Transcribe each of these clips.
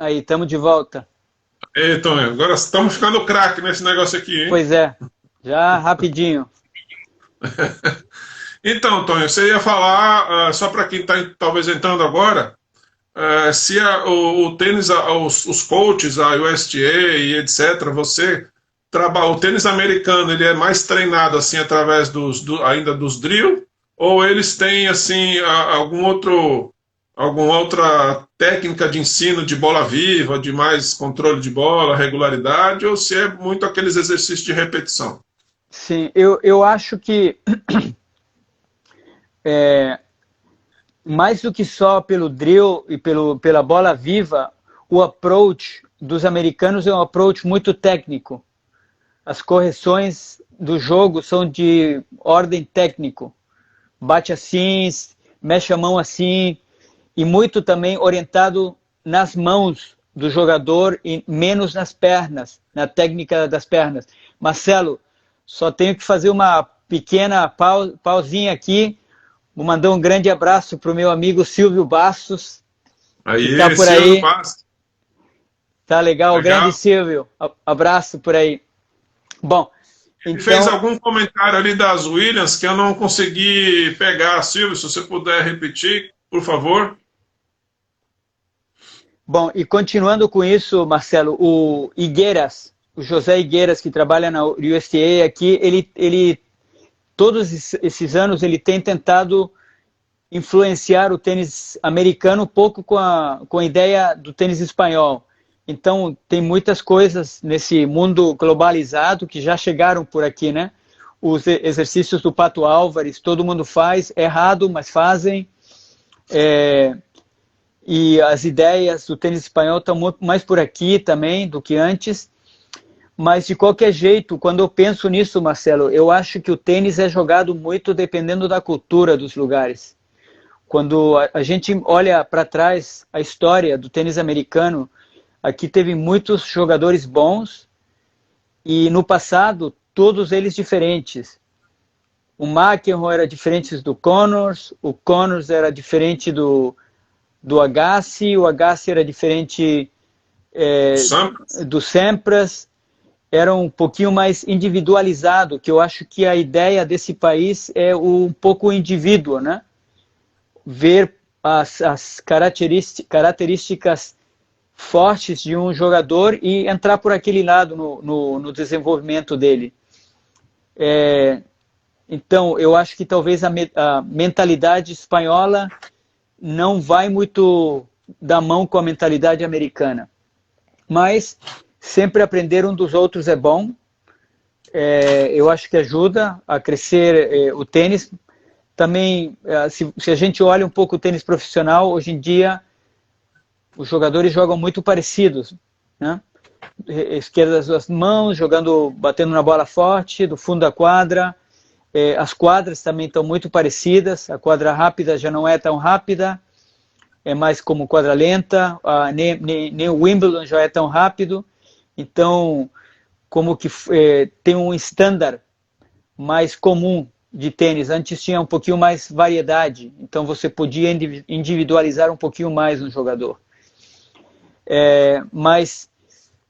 Aí, estamos de volta. Então, agora estamos ficando craque nesse negócio aqui, hein? Pois é, já rapidinho. Então, Tonho, você ia falar, só para quem está talvez entrando agora, se o tênis, os coaches, a USTA e etc., você trabalha, o tênis americano, ele é mais treinado assim através ainda dos drill, ou eles têm assim alguma outra técnica de ensino de bola viva, de mais controle de bola, regularidade, ou se é muito aqueles exercícios de repetição? Sim, eu acho que mais do que só pelo drill e pela bola viva, o approach dos americanos é um approach muito técnico. As correções do jogo são de ordem técnico. Bate assim, mexe a mão assim, e muito também orientado nas mãos do jogador e menos nas pernas, na técnica das pernas. Marcelo, só tenho que fazer uma pequena pausinha aqui. Vou mandar um grande abraço para o meu amigo Silvio Bastos, que está Aí, por Silvio aí. Bastos, Tá legal, grande legal. Silvio. Abraço por aí. Bom, Ele fez então, algum comentário ali das Williams que eu não consegui pegar. Silvio, se você puder repetir, por favor. bom, e continuando com isso, Marcelo, o Higueras, o José Higueras, que trabalha na USTA aqui, ele todos esses anos ele tem tentado influenciar o tênis americano um pouco com a ideia do tênis espanhol. Então, tem muitas coisas nesse mundo globalizado que já chegaram por aqui, né? Os exercícios do Pato Álvares, todo mundo faz, errado, mas fazem. É, e as ideias do tênis espanhol estão muito mais por aqui também do que antes. Mas, de qualquer jeito, quando eu penso nisso, Marcelo, eu acho que o tênis é jogado muito dependendo da cultura dos lugares. Quando a gente olha para trás a história do tênis americano, aqui teve muitos jogadores bons e no passado todos eles diferentes. O McEnroe era diferente do Connors, o Connors era diferente do Agassi, o Agassi era diferente Sam? do Sampras, era um pouquinho mais individualizado, que eu acho que a ideia desse país é um pouco o indivíduo, né? Ver as características fortes de um jogador e entrar por aquele lado no desenvolvimento dele. Então, eu acho que talvez a mentalidade espanhola não vai muito da mão com a mentalidade americana. Mas sempre aprender um dos outros é bom. Eu acho que ajuda a crescer o tênis. Também, se a gente olha um pouco o tênis profissional, hoje em dia os jogadores jogam muito parecidos, né? Esquerda das duas mãos, jogando, batendo na bola forte, do fundo da quadra. As quadras também estão muito parecidas. A quadra rápida já não é tão rápida, é mais como quadra lenta. Nem o Wimbledon já é tão rápido. Então, como que tem um estándar mais comum de tênis. Antes tinha um pouquinho mais variedade, então você podia individualizar um pouquinho mais um jogador. Mas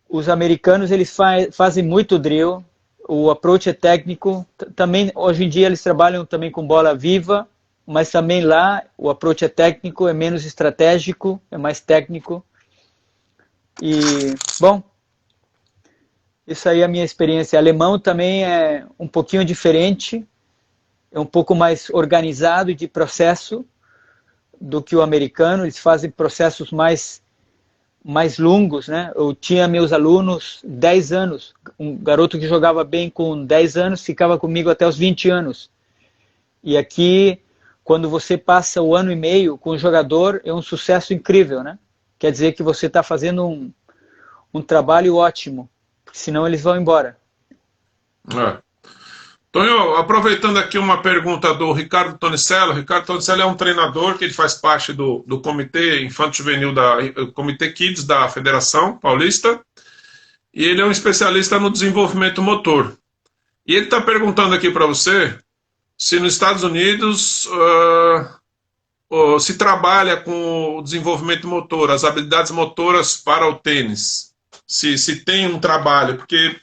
os americanos eles fazem muito drill, o approach é técnico, também hoje em dia eles trabalham também com bola viva, mas também lá o approach é técnico, é menos estratégico, é mais técnico. E, bom, isso aí é a minha experiência. Alemão também é um pouquinho diferente, é um pouco mais organizado de processo do que o americano, eles fazem processos mais longos, né? Eu tinha meus alunos 10 anos, um garoto que jogava bem com 10 anos ficava comigo até os 20 anos. E aqui, quando você passa o ano e meio com o jogador, é um sucesso incrível, né? Quer dizer que você está fazendo um trabalho ótimo, porque senão eles vão embora. É. Tonho, aproveitando aqui uma pergunta do Ricardo Tonicello. Ricardo Tonicello é um treinador que ele faz parte do Comitê Infanto Juvenil Comitê Kids da Federação Paulista, e ele é um especialista no desenvolvimento motor. E ele está perguntando aqui para você se nos Estados Unidos se trabalha com o desenvolvimento motor, as habilidades motoras para o tênis? Se tem um trabalho, porque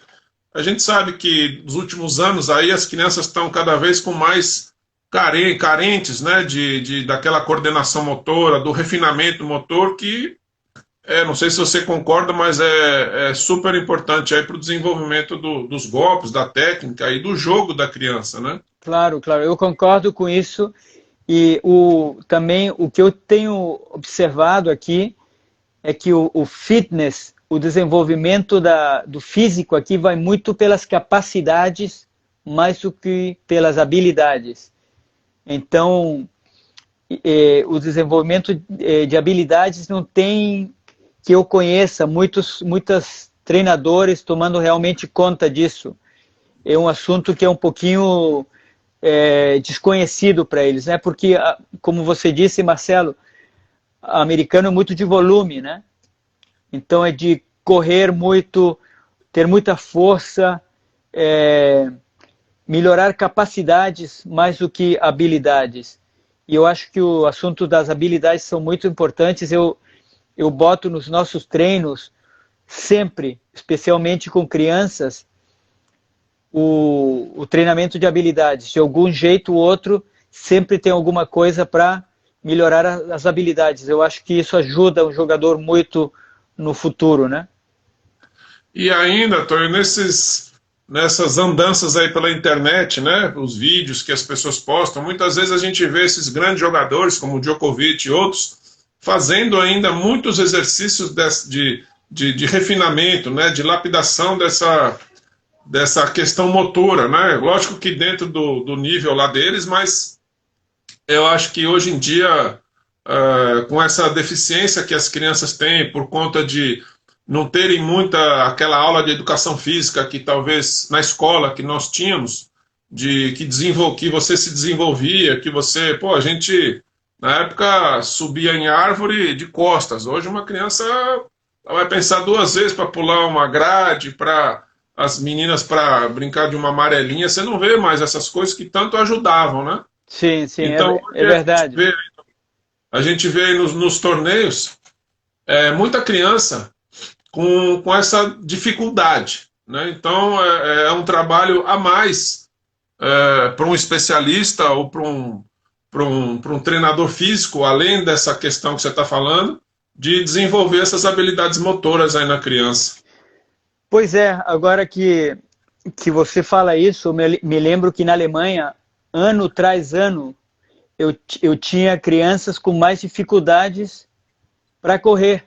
a gente sabe que nos últimos anos aí as crianças estão cada vez com mais carentes, né, daquela coordenação motora, do refinamento motor, que não sei se você concorda, mas é super importante aí para o desenvolvimento dos golpes, da técnica e do jogo da criança, né? Claro, claro, eu concordo com isso. E também o que eu tenho observado aqui é que o fitness, o desenvolvimento do físico aqui vai muito pelas capacidades mais do que pelas habilidades. Então, o desenvolvimento de habilidades não tem, que eu conheça, muitos treinadores tomando realmente conta disso. É um assunto que é um pouquinho desconhecido para eles, né? Porque, como você disse, Marcelo, o americano é muito de volume, né? Então é de correr muito, ter muita força, melhorar capacidades mais do que habilidades. E eu acho que o assunto das habilidades são muito importantes. Eu boto nos nossos treinos sempre, especialmente com crianças, o treinamento de habilidades. De algum jeito ou outro, sempre tem alguma coisa para melhorar as habilidades. Eu acho que isso ajuda o jogador muito no futuro, né? E ainda, Tonho, nessas andanças aí pela internet, né, os vídeos que as pessoas postam, muitas vezes a gente vê esses grandes jogadores, como o Djokovic e outros, fazendo ainda muitos exercícios de refinamento, né, de lapidação dessa questão motora, né? Lógico que dentro do nível lá deles, mas eu acho que hoje em dia, com essa deficiência que as crianças têm por conta de não terem muita aquela aula de educação física que talvez na escola que nós tínhamos, que você se desenvolvia, que você, a gente na época subia em árvore de costas. Hoje uma criança vai pensar duas vezes para pular uma grade, para as meninas para brincar de uma amarelinha, você não vê mais essas coisas que tanto ajudavam, né? Sim, sim, então, é verdade. A gente vê nos torneios muita criança com essa dificuldade, né? Então é um trabalho a mais para um especialista ou para um treinador físico, além dessa questão que você está falando, de desenvolver essas habilidades motoras aí na criança. Pois é, agora que você fala isso, eu me lembro que na Alemanha, ano tras ano, eu tinha crianças com mais dificuldades para correr.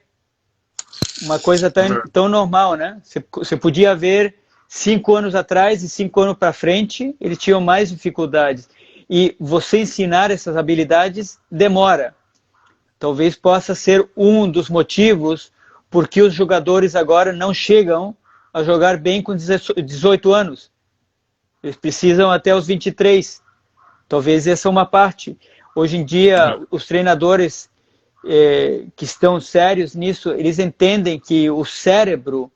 Uma coisa tão normal, né? Você podia ver 5 anos atrás e 5 anos para frente, eles tinham mais dificuldades. E você ensinar essas habilidades demora. Talvez possa ser um dos motivos porque os jogadores agora não chegam a jogar bem com 18 anos. Eles precisam até os 23. Talvez essa é uma parte. Hoje em dia, os treinadores que estão sérios nisso, eles entendem que o cérebro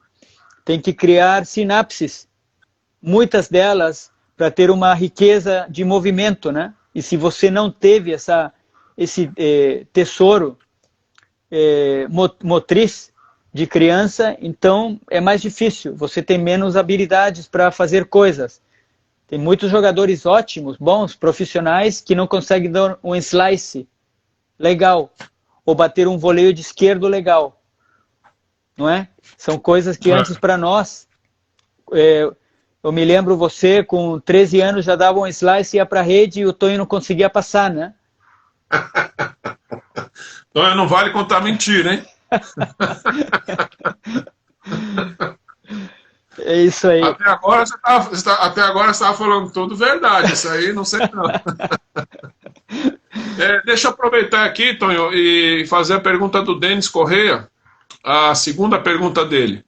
tem que criar sinapses, muitas delas para ter uma riqueza de movimento, né? E se você não teve esse tesouro motriz de criança, então é mais difícil, você tem menos habilidades para fazer coisas. Tem muitos jogadores ótimos, bons, profissionais, que não conseguem dar um slice legal, ou bater um voleio de esquerdo legal, não é? São coisas que antes para nós, eu me lembro você com 13 anos já dava um slice, ia para a rede e o Tonho não conseguia passar, né? Tonho, não vale contar mentira, hein? É isso aí. Até agora você estava falando tudo verdade, isso aí não sei não. Deixa eu aproveitar aqui, Tonho, e fazer a pergunta do Denis Correia, a segunda pergunta dele.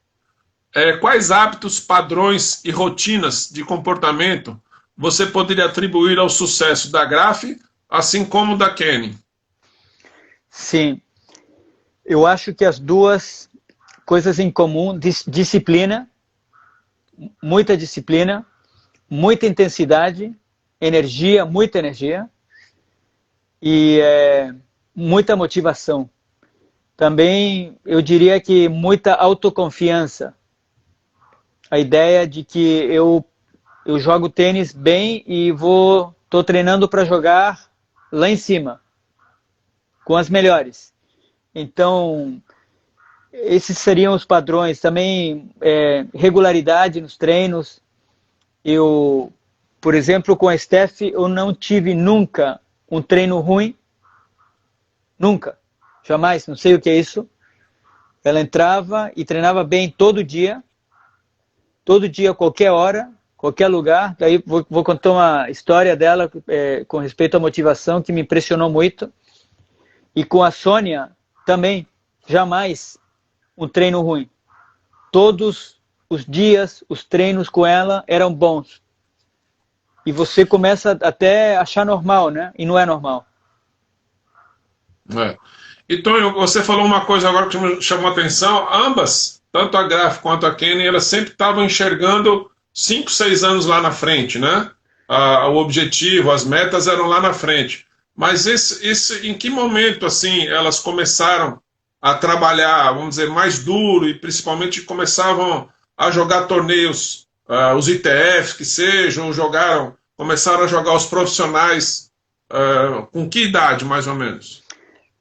Quais hábitos, padrões e rotinas de comportamento você poderia atribuir ao sucesso da Graf, assim como da Kenny? Sim. Eu acho que as duas coisas em comum, disciplina, muita intensidade, energia, muita energia, e muita motivação. Também eu diria que muita autoconfiança. A ideia de que eu jogo tênis bem e estou treinando para jogar lá em cima, com as melhores. Então, esses seriam os padrões. Também regularidade nos treinos. Eu, por exemplo, com a Steph, eu não tive nunca um treino ruim. Nunca. Jamais. Não sei o que é isso. Ela entrava e treinava bem todo dia, qualquer hora, qualquer lugar. Daí vou contar uma história dela com respeito à motivação que me impressionou muito. E com a Sônia também, jamais um treino ruim. Todos os dias, os treinos com ela eram bons. E você começa até a achar normal, né? E não é normal. Então, você falou uma coisa agora que me chamou a atenção. Ambas, tanto a Graf quanto a Kenny, elas sempre estavam enxergando 5, 6 anos lá na frente, né? O objetivo, as metas eram lá na frente. Mas em que momento, assim, elas começaram a trabalhar, vamos dizer, mais duro e principalmente começavam a jogar torneios, os ITFs que sejam, começaram a jogar os profissionais, com que idade, mais ou menos?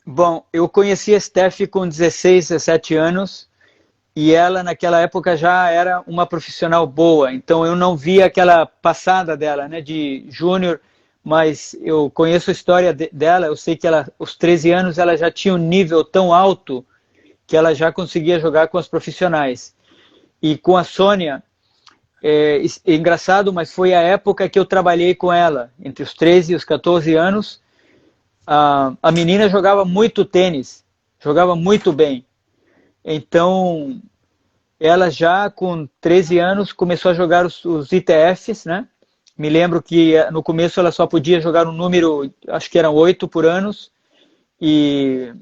Bom, eu conheci a Steph com 16, 17 anos e ela naquela época já era uma profissional boa, então eu não vi aquela passada dela, né, de júnior, mas eu conheço a história dela, eu sei que ela, aos 13 anos ela já tinha um nível tão alto que ela já conseguia jogar com os profissionais. E com a Sônia, é engraçado, mas foi a época que eu trabalhei com ela, entre os 13 e os 14 anos. A menina jogava muito tênis, jogava muito bem. Então, ela já com 13 anos começou a jogar os ITFs, né? Me lembro que no começo ela só podia jogar um número, acho que eram 8 por anos, e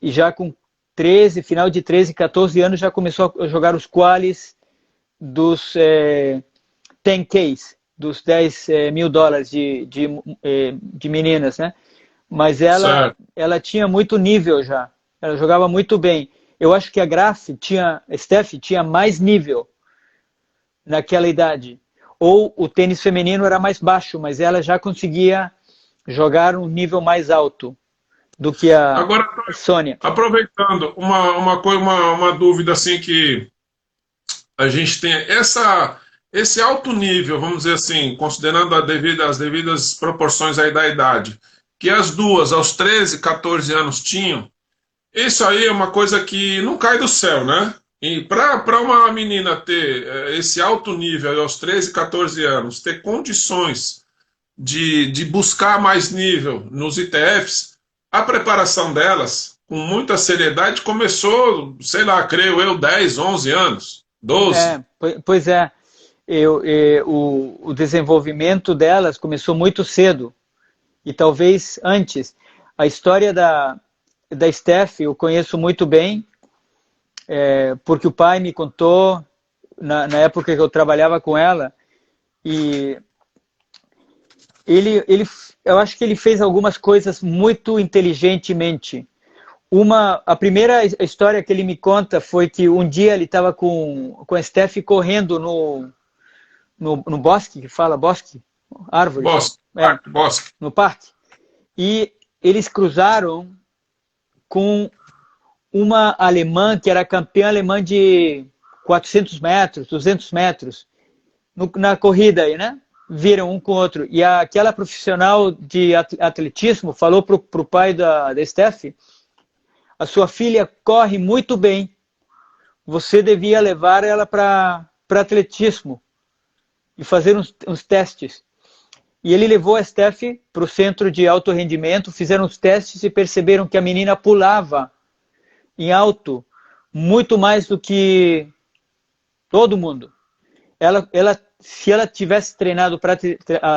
já com 13, final de 13, 14 anos já começou a jogar os qualis dos 10Ks, dos 10 mil dólares de meninas, né? Mas ela tinha muito nível já, ela jogava muito bem. Eu acho que a Steph tinha mais nível naquela idade. Ou o tênis feminino era mais baixo, mas ela já conseguia jogar um nível mais alto do que a Agora, Sônia. Aproveitando, uma dúvida assim que a gente tem, esse alto nível, vamos dizer assim, considerando as devidas proporções aí da idade, que as duas aos 13, 14 anos tinham, isso aí é uma coisa que não cai do céu, né? E para uma menina ter esse alto nível aos 13, 14 anos, ter condições de buscar mais nível nos ITFs, a preparação delas, com muita seriedade, começou, sei lá, creio eu, 10, 11 anos, 12. Pois é, o desenvolvimento delas começou muito cedo, e talvez antes. A história da Steph eu conheço muito bem, porque o pai me contou na época que eu trabalhava com ela, e eu acho que ele fez algumas coisas muito inteligentemente. A primeira história que ele me conta foi que um dia ele estava com a Steph correndo no bosque, que fala bosque? Árvore? Bosque. No parque. E eles cruzaram com uma alemã que era campeã alemã de 400 metros, 200 metros, na corrida aí, né? Viram um com o outro. E aquela profissional de atletismo falou para o pai da Steph: a sua filha corre muito bem, você devia levar ela para atletismo e fazer uns testes. E ele levou a Steph para o centro de alto rendimento, fizeram os testes e perceberam que a menina pulava em alto muito mais do que todo mundo. Se ela tivesse treinado para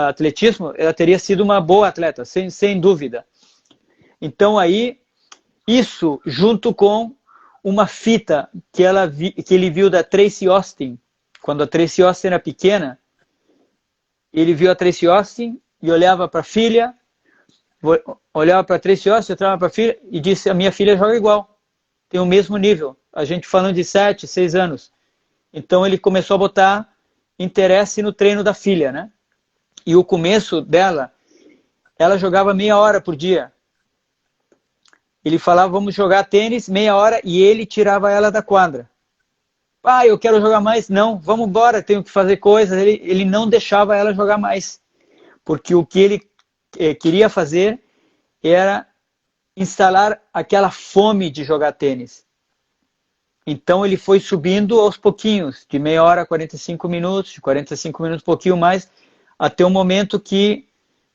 atletismo, ela teria sido uma boa atleta, sem dúvida. Então aí, isso junto com uma fita que ele viu da Tracy Austin, quando a Tracy Austin era pequena, ele viu a Tracy Austin e olhava para a filha olhava para a Tracy Austin, olhava para a filha e disse, a minha filha joga igual, tem o mesmo nível. A gente falando de 7, 6 anos. Então ele começou a botar interesse no treino da filha, né? E o começo dela, ela jogava meia hora por dia. Ele falava, vamos jogar tênis meia hora, e ele tirava ela da quadra. Eu quero jogar mais. Não, vamos embora, tenho que fazer coisas. Ele não deixava ela jogar mais. Porque o que ele queria fazer era instalar aquela fome de jogar tênis. Então ele foi subindo aos pouquinhos, de meia hora a 45 minutos, de 45 minutos um pouquinho mais, até o momento que,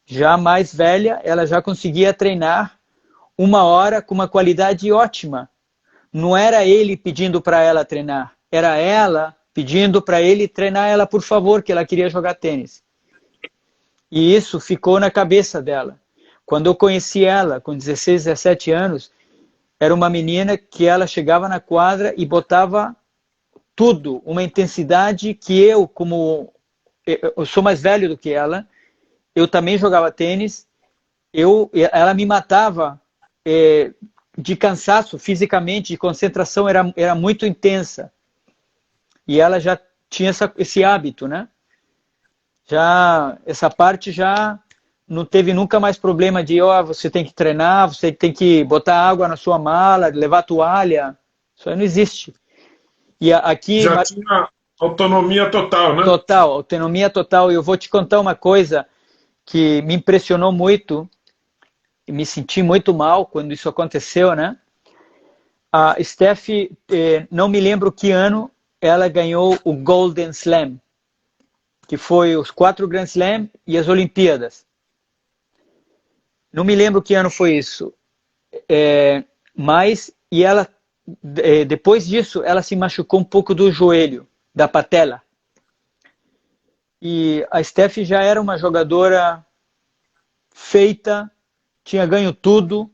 já mais velha, ela já conseguia treinar 1 hora com uma qualidade ótima. Não era ele pedindo para ela treinar, era ela pedindo para ele treinar ela, por favor, que ela queria jogar tênis. E isso ficou na cabeça dela. Quando eu conheci ela, com 16, 17 anos, era uma menina que ela chegava na quadra e botava tudo, uma intensidade que eu sou mais velho do que ela, eu também jogava tênis, ela me matava de cansaço fisicamente, de concentração, era muito intensa. E ela já tinha esse hábito, né? Essa parte já não teve nunca mais problema de você tem que treinar, você tem que botar água na sua mala, levar toalha. Isso aí não existe. E aqui já tinha autonomia total, né? Total, autonomia total. E eu vou te contar uma coisa que me impressionou muito, e me senti muito mal quando isso aconteceu, né? A Steph, não me lembro que ano, ela ganhou o Golden Slam, que foi os 4 Grand Slam e as Olimpíadas. Não me lembro que ano foi isso. E ela, depois disso, ela se machucou um pouco do joelho, da patela. E a Steph já era uma jogadora feita, tinha ganho tudo,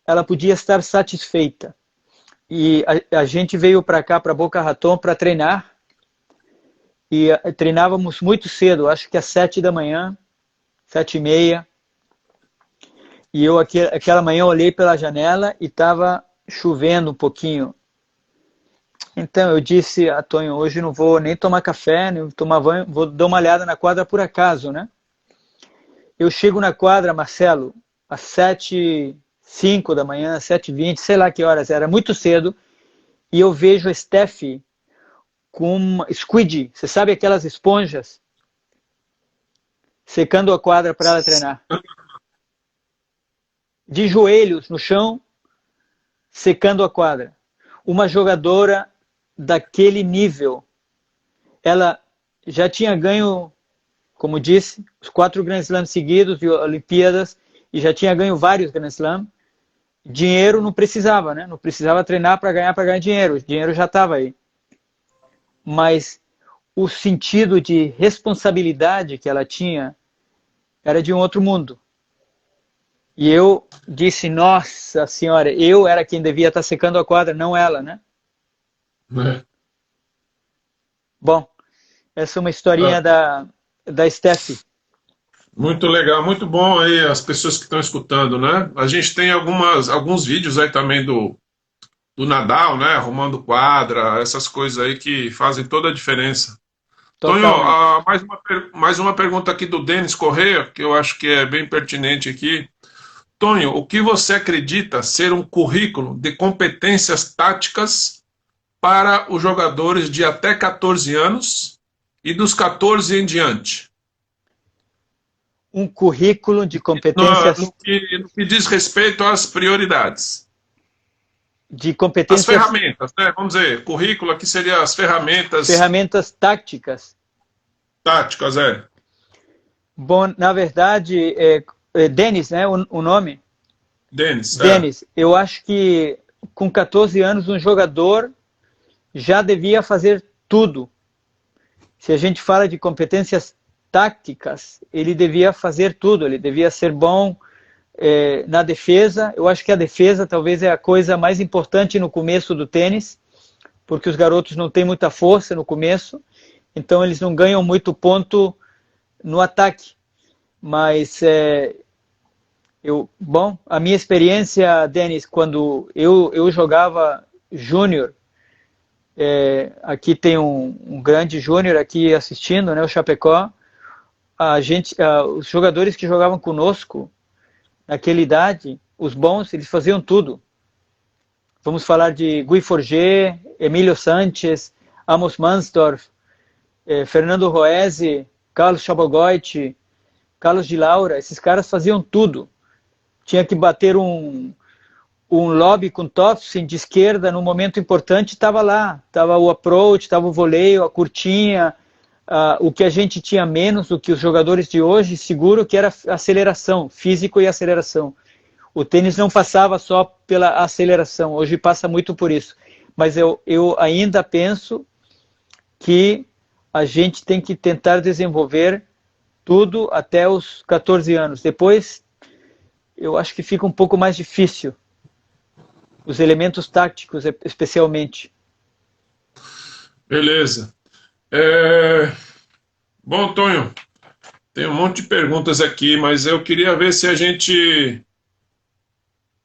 ela podia estar satisfeita. E a gente veio para cá, para Boca Raton, para treinar. E treinávamos muito cedo, acho que às 7 da manhã, 7h30. E eu, aquela manhã, olhei pela janela e estava chovendo um pouquinho. Então eu disse a Tonho, hoje não vou nem tomar café, nem tomar banho, vou dar uma olhada na quadra por acaso, né? Eu chego na quadra, Marcelo, às 7h05 da manhã, 7h20, sei lá que horas era, muito cedo, e eu vejo a Steph com uma squid, você sabe aquelas esponjas? Secando a quadra para ela treinar. De joelhos no chão, secando a quadra. Uma jogadora daquele nível. Ela já tinha ganho, como disse, os 4 Grand Slams seguidos de Olimpíadas, e já tinha ganho vários Grand Slams. Dinheiro não precisava, né? Não precisava treinar para ganhar dinheiro. O dinheiro já estava aí. Mas o sentido de responsabilidade que ela tinha era de um outro mundo. E eu disse, nossa senhora, eu era quem devia estar secando a quadra, não ela, né? Bom, essa é uma historinha da Steph. Muito legal, muito bom aí as pessoas que estão escutando, né? A gente tem alguns vídeos aí também do Nadal, né? Arrumando quadra, essas coisas aí que fazem toda a diferença. Tonho, mais uma pergunta aqui do Denis Corrêa, que eu acho que é bem pertinente aqui. Tonho, o que você acredita ser um currículo de competências táticas para os jogadores de até 14 anos e dos 14 em diante? Um currículo de competências... No que diz respeito às prioridades. De competências... As ferramentas, né? Vamos dizer, currículo aqui seria as ferramentas... Ferramentas táticas. Táticas, é. Bom, na verdade... Denis, né, o nome? Denis. Eu acho que com 14 anos um jogador já devia fazer tudo. Se a gente fala de competências táticas, ele devia fazer tudo, ele devia ser bom na defesa. Eu acho que a defesa talvez é a coisa mais importante no começo do tênis, porque os garotos não têm muita força no começo, então eles não ganham muito ponto no ataque. Mas Bom, a minha experiência, Denis, quando eu jogava júnior, aqui tem um grande júnior aqui assistindo, né, o Chapecó. Os jogadores que jogavam conosco naquela idade, os bons, eles faziam tudo. Vamos falar de Guy Forget, Emílio Sanches, Amos Mansdorf, Fernando Roese, Carlos Chabogoit, Carlos de Laura. Esses caras faziam tudo. Tinha que bater um lobby com Toffsen de esquerda no momento importante, estava lá. Estava o approach, estava o voleio, a curtinha, o que a gente tinha menos do que os jogadores de hoje, seguro que era aceleração, físico e aceleração. O tênis não passava só pela aceleração, hoje passa muito por isso. Mas eu ainda penso que a gente tem que tentar desenvolver tudo até os 14 anos. Depois, eu acho que fica um pouco mais difícil. Os elementos táticos, especialmente. Beleza. Bom, Antônio, tem um monte de perguntas aqui, mas eu queria ver se a gente...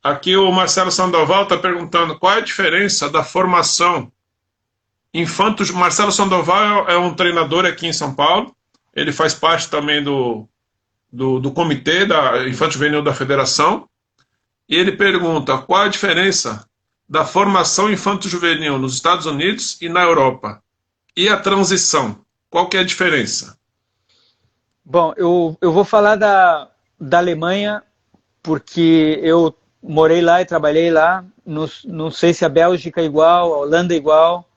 Aqui o Marcelo Sandoval está perguntando qual é a diferença da formação infanto... Marcelo Sandoval é um treinador aqui em São Paulo, ele faz parte também do comitê da Infanto Juvenil da Federação, e ele pergunta qual a diferença da formação Infanto Juvenil nos Estados Unidos e na Europa, e a transição, qual que é a diferença? Bom, eu vou falar da Alemanha, porque eu morei lá e trabalhei lá. Não sei se a Bélgica é igual, a Holanda é igual,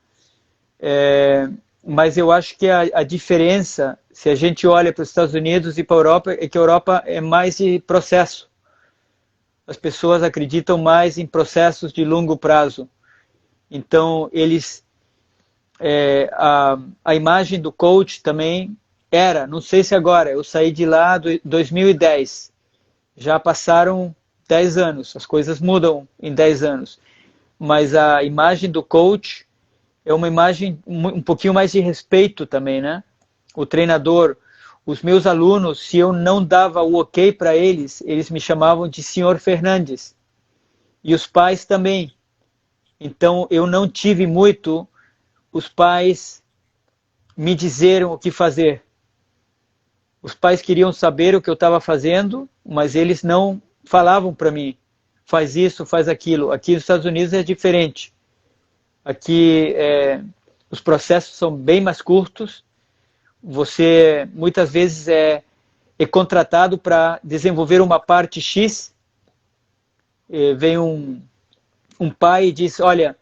mas eu acho que a diferença, se a gente olha para os Estados Unidos e para a Europa, é que a Europa é mais de processo. As pessoas acreditam mais em processos de longo prazo. Então, a imagem do coach também não sei se agora, eu saí de lá em 2010, já passaram 10 anos, as coisas mudam em 10 anos, mas a imagem do coach é uma imagem um pouquinho mais de respeito também, né? O treinador, os meus alunos, se eu não dava o ok para eles, eles me chamavam de Senhor Fernandes, e os pais também. Então eu não tive muito os pais me dizeram o que fazer. Os pais queriam saber o que eu estava fazendo, mas eles não falavam para mim, faz isso, faz aquilo. Aqui nos Estados Unidos é diferente. Aqui os processos são bem mais curtos. Você muitas vezes é contratado para desenvolver uma parte X. Vem um pai e diz, olha,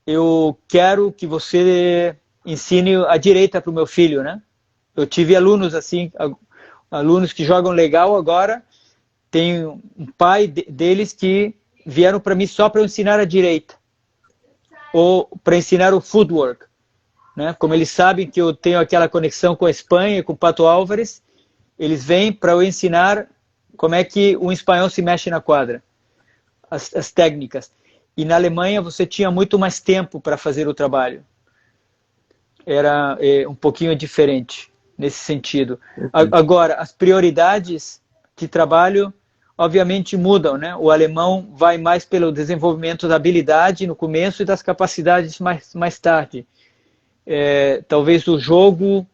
eu quero que você ensine a direita para o meu filho, né? Eu tive alunos assim, alunos que jogam legal agora, tem um pai deles que vieram para mim só para eu ensinar a direita, ou para ensinar o footwork, né? Como eles sabem que eu tenho aquela conexão com a Espanha, com o Pato Álvares, eles vêm para eu ensinar como é que um espanhol se mexe na quadra, as técnicas. E na Alemanha você tinha muito mais tempo para fazer o trabalho. Era um pouquinho diferente nesse sentido. Agora, as prioridades de trabalho obviamente mudam, né? O alemão vai mais pelo desenvolvimento da habilidade no começo e das capacidades mais tarde. Talvez do jogo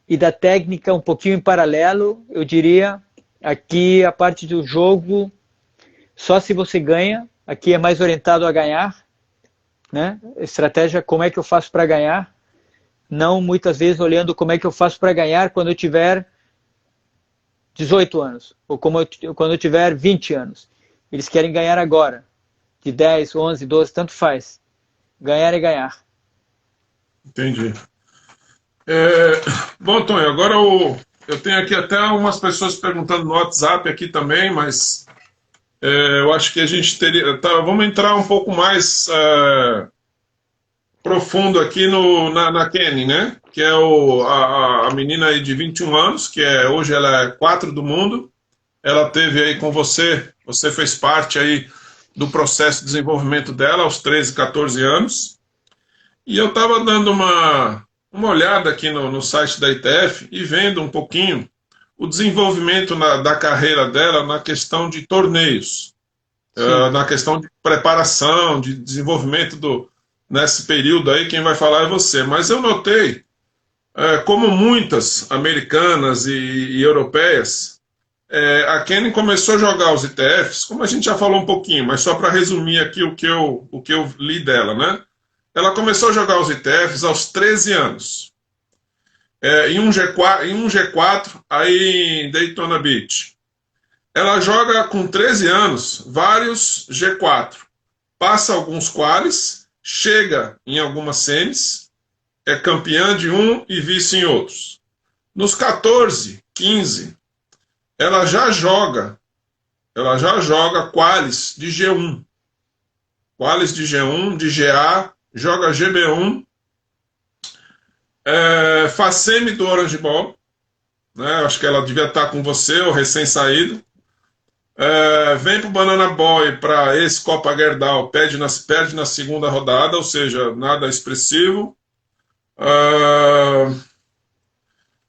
e da técnica um pouquinho em paralelo, eu diria. Aqui a parte do jogo, só se você ganha. Aqui é mais orientado a ganhar, né? Estratégia, como é que eu faço para ganhar? Não muitas vezes olhando como é que eu faço para ganhar quando eu tiver 18 anos, ou quando eu tiver 20 anos. Eles querem ganhar agora, de 10, 11, 12, tanto faz. Ganhar é ganhar. Entendi. Bom, Antônio, agora eu tenho aqui até umas pessoas perguntando no WhatsApp aqui também, mas eu acho que a gente teria... vamos entrar um pouco mais profundo aqui na Kenny, né? Que é a menina aí de 21 anos, que hoje ela é 4 do mundo. Ela teve aí com você fez parte aí do processo de desenvolvimento dela aos 13, 14 anos. E eu estava dando uma olhada aqui no site da ITF e vendo um pouquinho o desenvolvimento da carreira dela na questão de torneios, na questão de preparação, de desenvolvimento nesse período aí, quem vai falar é você. Mas eu notei, como muitas americanas e europeias, a Kenin começou a jogar os ITFs, como a gente já falou um pouquinho, mas só para resumir aqui o que eu li dela, né? Ela começou a jogar os ITFs aos 13 anos. Em um G4 aí em Daytona Beach. Ela joga com 13 anos vários G4. Passa alguns qualis, chega em algumas semis, é campeã de um e vice em outros. Nos 14, 15, ela já joga qualis de G1. Qualis de G1, de GA, joga GB1, faz semi do Orange Bowl, né? Acho que ela devia estar com você, ou recém-saído. Vem para o Banana Boy, para esse Copa Gerdau, perde na segunda rodada, ou seja, nada expressivo.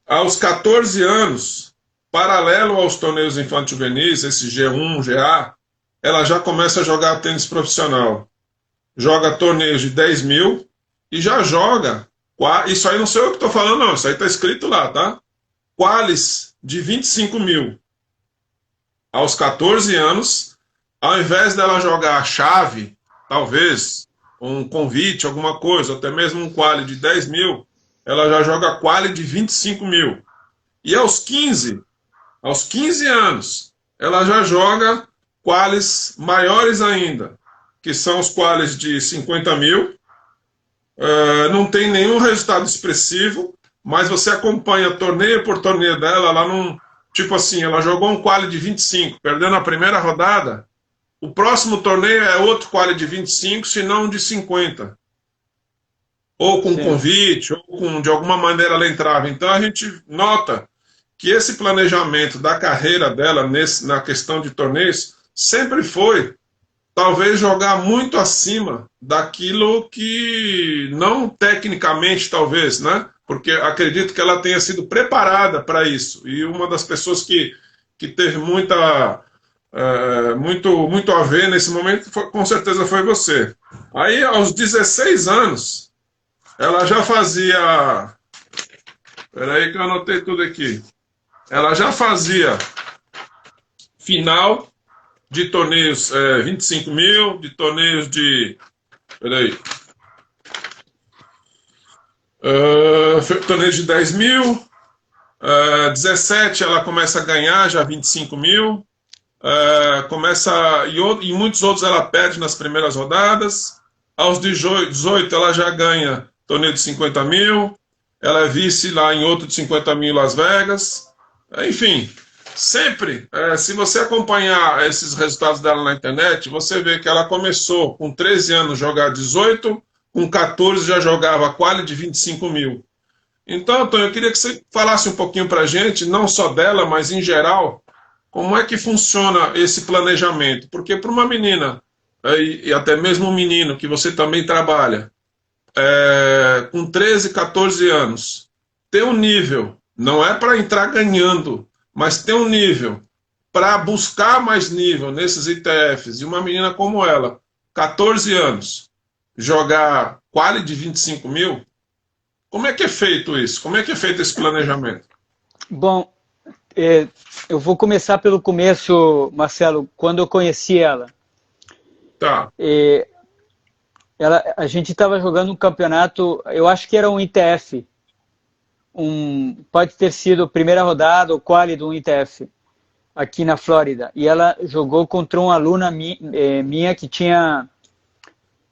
Aos 14 anos, paralelo aos torneios infanto-juvenis, esse G1, GA, ela já começa a jogar tênis profissional. Joga torneios de 10 mil e já joga. Isso aí não sou eu que estou falando, não. Isso aí está escrito lá, tá? Qualis de 25 mil. Aos 14 anos, ao invés dela jogar a chave, talvez, um convite, alguma coisa, até mesmo um quali de 10 mil, ela já joga quali de 25 mil. E aos 15 anos, ela já joga qualis maiores ainda, que são os qualis de 50 mil. Não tem nenhum resultado expressivo, mas você acompanha torneio por torneio dela, ela não... Tipo assim, ela jogou um quali de 25, perdendo a primeira rodada, o próximo torneio é outro quali de 25, se não de 50. Ou com convite, ou de alguma maneira ela entrava. Então a gente nota que esse planejamento da carreira dela na questão de torneios sempre foi, talvez, jogar muito acima daquilo que, não tecnicamente talvez, né? Porque acredito que ela tenha sido preparada para isso. E uma das pessoas que teve muito a ver nesse momento, com certeza foi você. Aí, aos 16 anos, ela já fazia... Espera aí que eu anotei tudo aqui. Ela já fazia final de torneios 25 mil, de torneios de... Espera aí. Torneio de 10 mil, 17 ela começa a ganhar já 25 mil, e muitos outros ela perde nas primeiras rodadas. Aos 18 ela já ganha torneio de 50 mil, ela é vice lá em outro de 50 mil em Las Vegas. Enfim, sempre, se você acompanhar esses resultados dela na internet, você vê que ela começou com 13 anos a jogar 18, com 14 já jogava quali de 25 mil. Então, Antônio, eu queria que você falasse um pouquinho para a gente, não só dela, mas em geral, como é que funciona esse planejamento. Porque para uma menina, e até mesmo um menino, que você também trabalha, com 13, 14 anos, ter um nível, não é para entrar ganhando, mas ter um nível para buscar mais nível nesses ITFs, e uma menina como ela, 14 anos, jogar quali de 25 mil, como é que é feito isso? Como é que é feito esse planejamento? Bom, eu vou começar pelo começo, Marcelo, quando eu conheci ela. Tá. A gente estava jogando um campeonato, eu acho que era um ITF, pode ter sido a primeira rodada, o quali de um ITF, aqui na Flórida. E ela jogou contra uma aluna minha que tinha...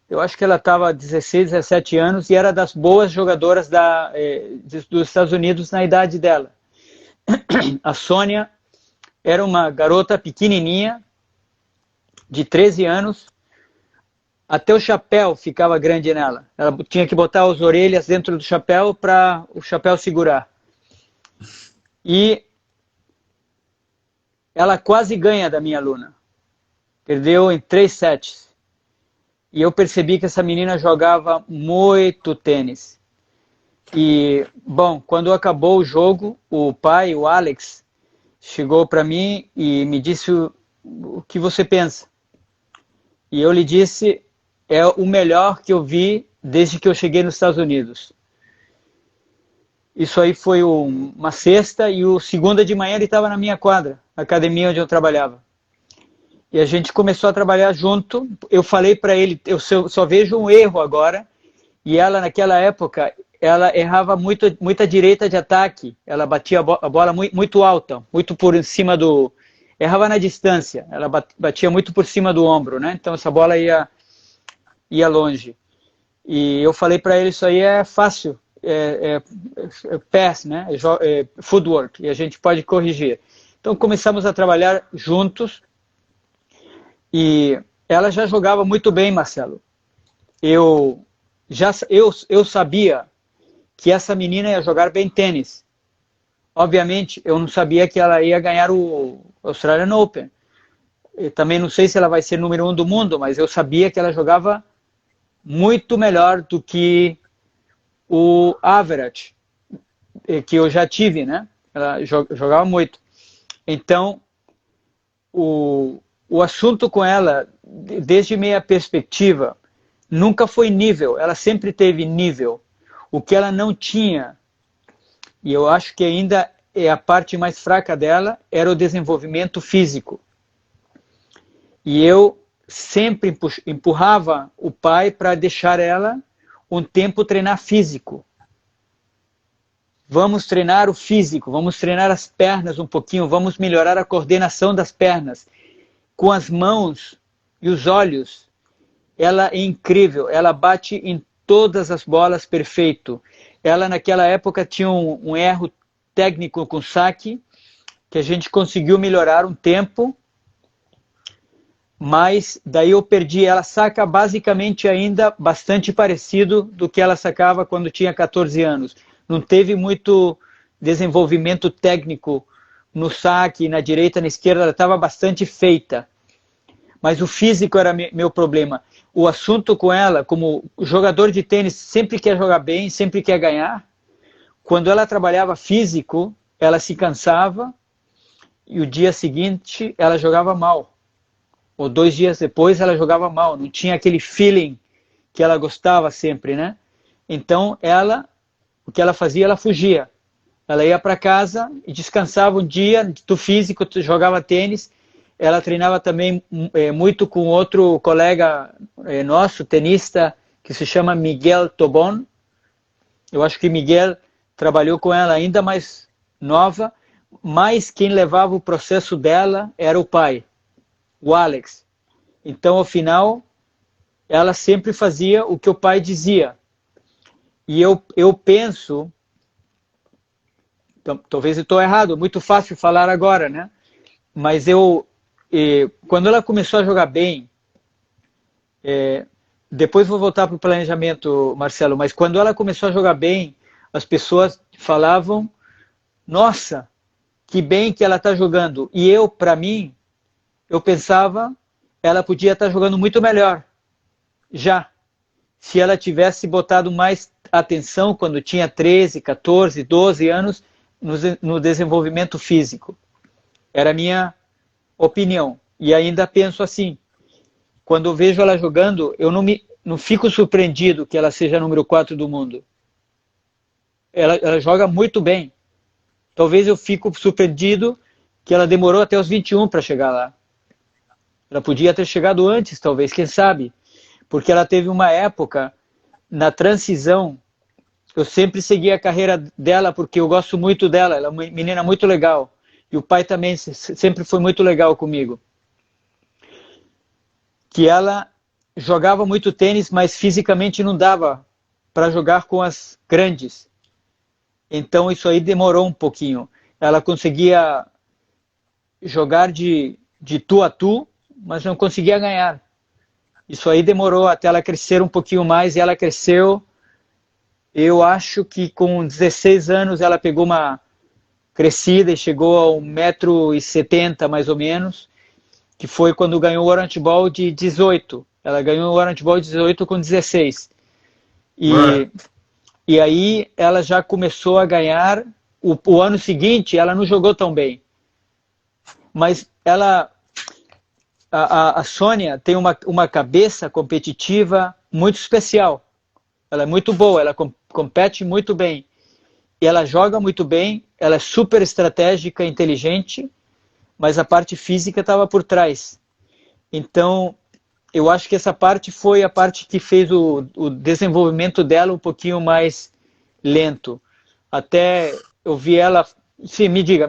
Eu acho que ela estava 16, 17 anos e era das boas jogadoras dos Estados Unidos na idade dela. A Sônia era uma garota pequenininha, de 13 anos, até o chapéu ficava grande nela. Ela tinha que botar as orelhas dentro do chapéu para o chapéu segurar. E ela quase ganha da minha aluna. Perdeu em 3 sets. E eu percebi que essa menina jogava muito tênis. E, bom, quando acabou o jogo, o pai, o Alex, chegou para mim e me disse o que você pensa. E eu lhe disse, é o melhor que eu vi desde que eu cheguei nos Estados Unidos. Isso aí foi uma sexta, e o segunda de manhã ele estava na minha quadra, na academia onde eu trabalhava. E a gente começou a trabalhar junto. Eu falei para ele, eu só vejo um erro agora, e ela naquela época, ela errava muita direita de ataque, ela batia a bola muito alta, muito por cima do... Errava na distância, ela batia muito por cima do ombro, né? Então essa bola ia longe. E eu falei para ele, isso aí é fácil, pass, né? Footwork, e a gente pode corrigir. Então começamos a trabalhar juntos, e ela já jogava muito bem, Marcelo. Eu sabia que essa menina ia jogar bem tênis. Obviamente, eu não sabia que ela ia ganhar o Australian Open. Eu também não sei se ela vai ser número 1 do mundo, mas eu sabia que ela jogava muito melhor do que o average que eu já tive, né? Ela jogava muito. Então, o assunto com ela, desde minha perspectiva, nunca foi nível. Ela sempre teve nível. O que ela não tinha, e eu acho que ainda é a parte mais fraca dela, era o desenvolvimento físico. E eu sempre empurrava o pai para deixar ela um tempo treinar físico. Vamos treinar o físico, vamos treinar as pernas um pouquinho, vamos melhorar a coordenação das pernas. Com as mãos e os olhos, ela é incrível, ela bate em todas as bolas perfeito. Ela naquela época tinha um erro técnico com saque, que a gente conseguiu melhorar um tempo, mas daí eu perdi. Ela saca basicamente ainda bastante parecido do que ela sacava quando tinha 14 anos. Não teve muito desenvolvimento técnico no saque, na direita, na esquerda, ela estava bastante feita. Mas o físico era meu problema. O assunto com ela, como jogador de tênis, sempre quer jogar bem, sempre quer ganhar. Quando ela trabalhava físico, ela se cansava e o dia seguinte ela jogava mal. Ou 2 dias depois ela jogava mal. Não tinha aquele feeling que ela gostava sempre, né? Então o que ela fazia, ela fugia. Ela ia para casa e descansava um dia do físico, jogava tênis. Ela treinava também muito com outro colega nosso, tenista, que se chama Miguel Tobon. Eu acho que Miguel trabalhou com ela ainda mais nova, mas quem levava o processo dela era o pai, o Alex. Então, ao final, ela sempre fazia o que o pai dizia. E eu penso, talvez eu estou errado, é muito fácil falar agora, né? Mas quando ela começou a jogar bem, depois vou voltar para o planejamento, Marcelo, mas quando ela começou a jogar bem, as pessoas falavam, nossa, que bem que ela está jogando. E para mim, eu pensava, ela podia estar jogando muito melhor, já. Se ela tivesse botado mais atenção quando tinha 13, 14, 12 anos no desenvolvimento físico. Era a minha opinião. E ainda penso assim, quando eu vejo ela jogando, eu não fico surpreendido que ela seja número 4 do mundo. Ela joga muito bem. Talvez eu fico surpreendido que ela demorou até os 21 para chegar lá. Ela podia ter chegado antes, talvez, quem sabe? Porque ela teve uma época, na transição, eu sempre segui a carreira dela porque eu gosto muito dela, ela é uma menina muito legal. E o pai também sempre foi muito legal comigo. Que ela jogava muito tênis, mas fisicamente não dava para jogar com as grandes. Então isso aí demorou um pouquinho. Ela conseguia jogar de tu a tu, mas não conseguia ganhar. Isso aí demorou até ela crescer um pouquinho mais, e ela cresceu. Eu acho que com 16 anos ela pegou uma crescida e chegou a 1,70 m mais ou menos, que foi quando ganhou o Orange Bowl de 18. Ela ganhou o Orange Bowl de 18 com 16. E aí ela já começou a ganhar. O ano seguinte ela não jogou tão bem. mas a Sônia tem uma cabeça competitiva muito especial. Ela é muito boa, ela compete muito bem. E ela joga muito bem, ela é super estratégica, inteligente, mas a parte física estava por trás. Então, eu acho que essa parte foi a parte que fez o desenvolvimento dela um pouquinho mais lento. Até eu vi ela... Sim, me diga.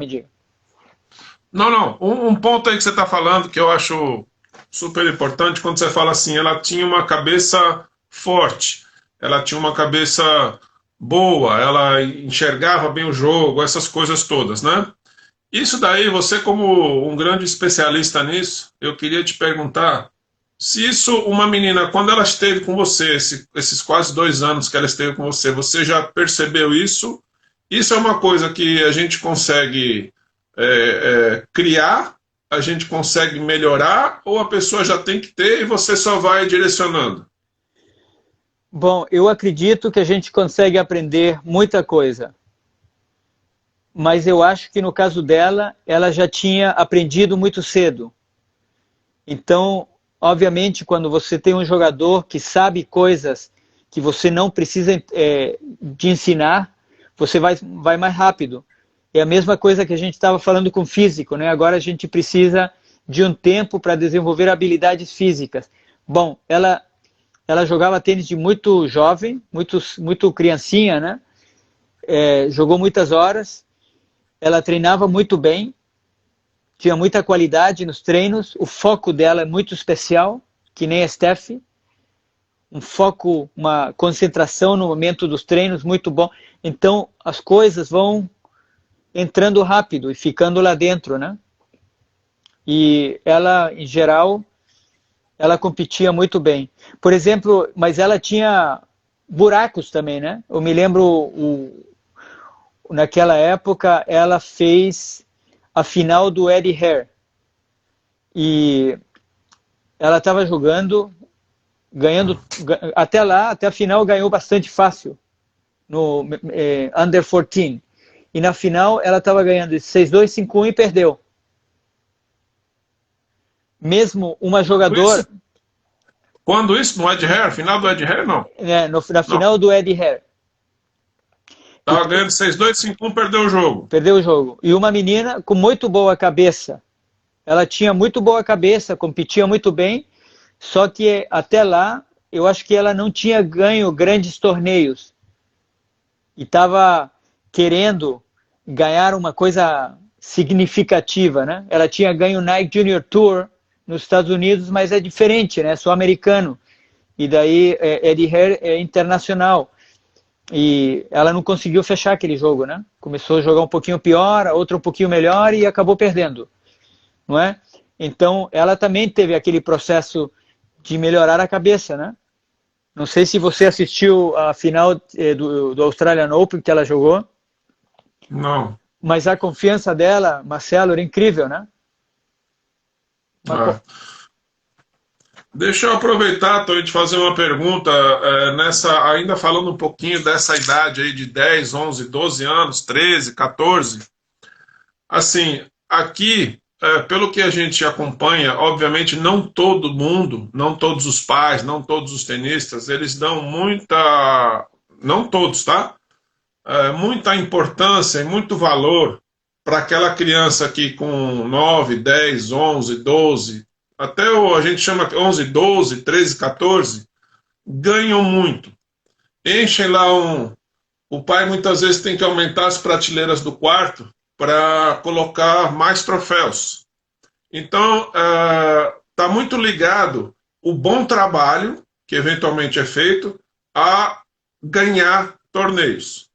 Não, não. Um ponto aí que você está falando que eu acho super importante, quando você fala assim, ela tinha uma cabeça forte, ela tinha uma cabeça boa, ela enxergava bem o jogo, essas coisas todas, né? Isso daí, você como um grande especialista nisso, eu queria te perguntar se isso, uma menina, quando ela esteve com você, esses quase 2 anos que ela esteve com você, você já percebeu isso? Isso é uma coisa que a gente consegue criar, a gente consegue melhorar, ou a pessoa já tem que ter e você só vai direcionando? Bom, eu acredito que a gente consegue aprender muita coisa. Mas eu acho que no caso dela, ela já tinha aprendido muito cedo. Então, obviamente, quando você tem um jogador que sabe coisas que você não precisa de ensinar, você vai mais rápido. É a mesma coisa que a gente estava falando com físico, né? Agora a gente precisa de um tempo para desenvolver habilidades físicas. Bom, ela jogava tênis de muito jovem, muito criancinha, né? Jogou muitas horas, ela treinava muito bem, tinha muita qualidade nos treinos, o foco dela é muito especial, que nem a Steph, um foco, uma concentração no momento dos treinos muito bom. Então as coisas vão entrando rápido e ficando lá dentro, né? E ela, em geral, ela competia muito bem. Por exemplo, mas ela tinha buracos também, né? Eu me lembro, naquela época, ela fez a final do Eddie Hare. E ela estava jogando, ganhando, até a final ganhou bastante fácil, no Under 14. E na final ela estava ganhando 6-2, 5-1 e perdeu. Mesmo uma jogadora... Quando isso? No Ed Hare? Final do Ed Hare, não? Na final do Eddie Hare. Estava ganhando 6-2, 5-1, perdeu o jogo. Perdeu o jogo. E uma menina com muito boa cabeça. Ela tinha muito boa cabeça, competia muito bem, só que até lá, eu acho que ela não tinha ganho grandes torneios. E estava querendo ganhar uma coisa significativa, né? Ela tinha ganho o Nike Junior Tour nos Estados Unidos, mas é diferente, né? Sou americano. E daí Eddie Hare é internacional. E ela não conseguiu fechar aquele jogo, né? Começou a jogar um pouquinho pior, a outra um pouquinho melhor e acabou perdendo, não é? Então ela também teve aquele processo de melhorar a cabeça, né? Não sei se você assistiu a final do Australian Open que ela jogou. Não. Mas a confiança dela, Marcelo, era incrível, né? Deixa eu aproveitar, Tony, de fazer uma pergunta, ainda falando um pouquinho dessa idade aí de 10, 11, 12 anos, 13, 14. Assim, aqui, pelo que a gente acompanha, obviamente não todo mundo, não todos os pais, não todos os tenistas, eles dão muita... Não todos, tá? Muita importância e muito valor para aquela criança que com 9, 10, 11, 12, até a gente chama 11, 12, 13, 14, ganham muito. Enchem lá o pai muitas vezes tem que aumentar as prateleiras do quarto para colocar mais troféus. Então, está muito ligado o bom trabalho que eventualmente é feito a ganhar torneios.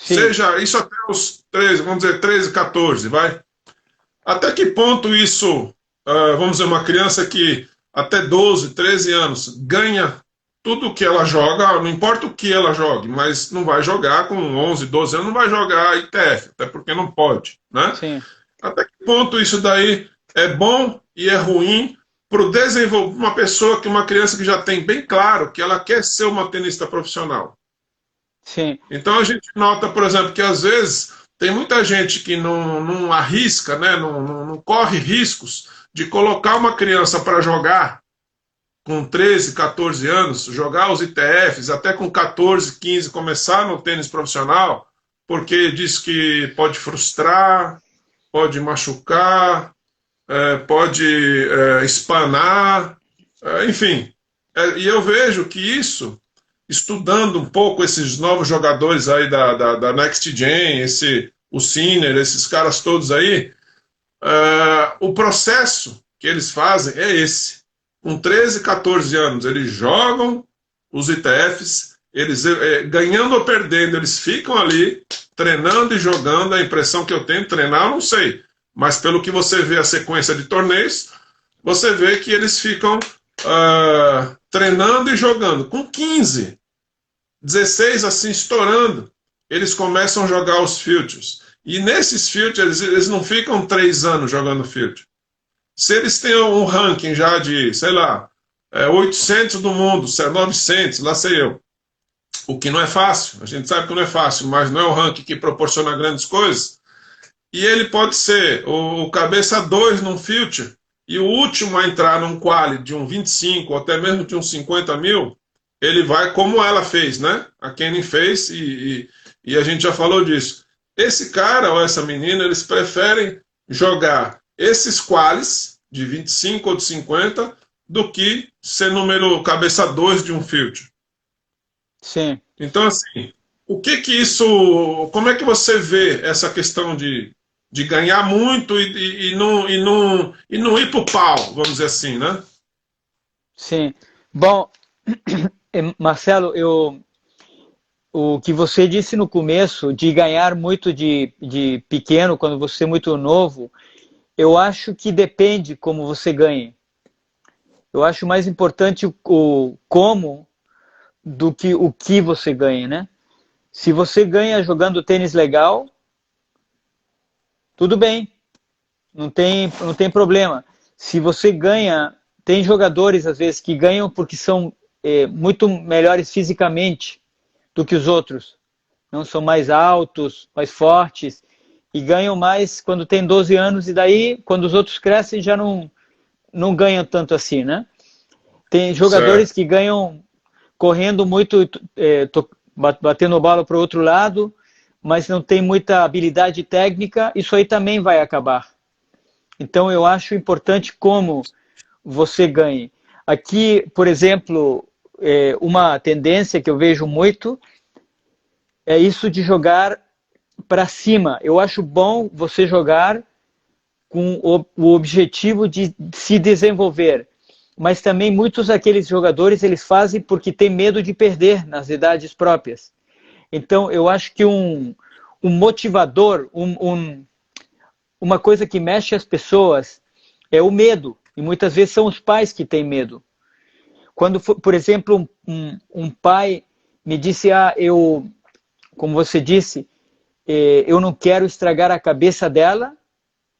Sim. Seja isso até os 13, vamos dizer 13, 14, vai. Até que ponto isso, vamos dizer, uma criança que até 12, 13 anos ganha tudo que ela joga, não importa o que ela jogue, mas não vai jogar com 11, 12 anos, não vai jogar ITF, até porque não pode, né? Sim. Até que ponto isso daí é bom e é ruim para o desenvolvimento, uma criança que já tem bem claro que ela quer ser uma tenista profissional. Sim. Então a gente nota, por exemplo, que às vezes Tem muita gente que não arrisca, né? Não corre riscos de colocar uma criança para jogar com 13, 14 anos, jogar os ITFs, até com 14, 15, começar no tênis profissional, porque diz que pode frustrar, pode machucar, pode espanar, enfim. E eu vejo que isso, estudando um pouco esses novos jogadores aí da Next Gen, o Sinner, esses caras todos aí, o processo que eles fazem é esse. Com 13, 14 anos, eles jogam os ITFs, eles ganhando ou perdendo, eles ficam ali treinando e jogando. A impressão que eu tenho, treinar eu não sei, mas pelo que você vê a sequência de torneios, você vê que eles ficam treinando e jogando. Com 15, 16 assim, estourando, eles começam a jogar os Futures. E nesses Futures, eles não ficam 3 anos jogando Future. Se eles têm um ranking já de, sei lá, 800 do mundo, 900, lá sei eu. O que não é fácil, a gente sabe que não é fácil, mas não é o ranking que proporciona grandes coisas. E ele pode ser o cabeça 2 num Future, e o último a entrar num quali de um 25 ou até mesmo de uns 50 mil, ele vai como ela fez, né? A Kenny fez, e a gente já falou disso. Esse cara ou essa menina, eles preferem jogar esses qualis de 25 ou de 50 do que ser número cabeça 2 de um Future. Sim. Então, assim, como é que você vê essa questão de ganhar muito e não ir para o pau, vamos dizer assim, né? Sim. Bom, Marcelo, o que você disse no começo, de ganhar muito de pequeno, quando você é muito novo, eu acho que depende como você ganha. Eu acho mais importante o como do que o que você ganha, né? Se você ganha jogando tênis legal, tudo bem, não tem problema. Se você ganha, tem jogadores às vezes que ganham porque são muito melhores fisicamente do que os outros. Não são mais altos, mais fortes, e ganham mais quando tem 12 anos, e daí, quando os outros crescem, já não ganham tanto assim, né? Tem jogadores que ganham correndo muito, batendo a bola para o outro lado, mas não tem muita habilidade técnica, isso aí também vai acabar. Então, eu acho importante como você ganhe. Aqui, por exemplo, uma tendência que eu vejo muito é isso de jogar para cima. Eu acho bom você jogar com o objetivo de se desenvolver. Mas também muitos daqueles jogadores, eles fazem porque tem medo de perder nas idades próprias. Então, eu acho que um motivador, uma coisa que mexe as pessoas é o medo. E muitas vezes são os pais que têm medo. Quando, por exemplo, um pai me disse, como você disse, eu não quero estragar a cabeça dela,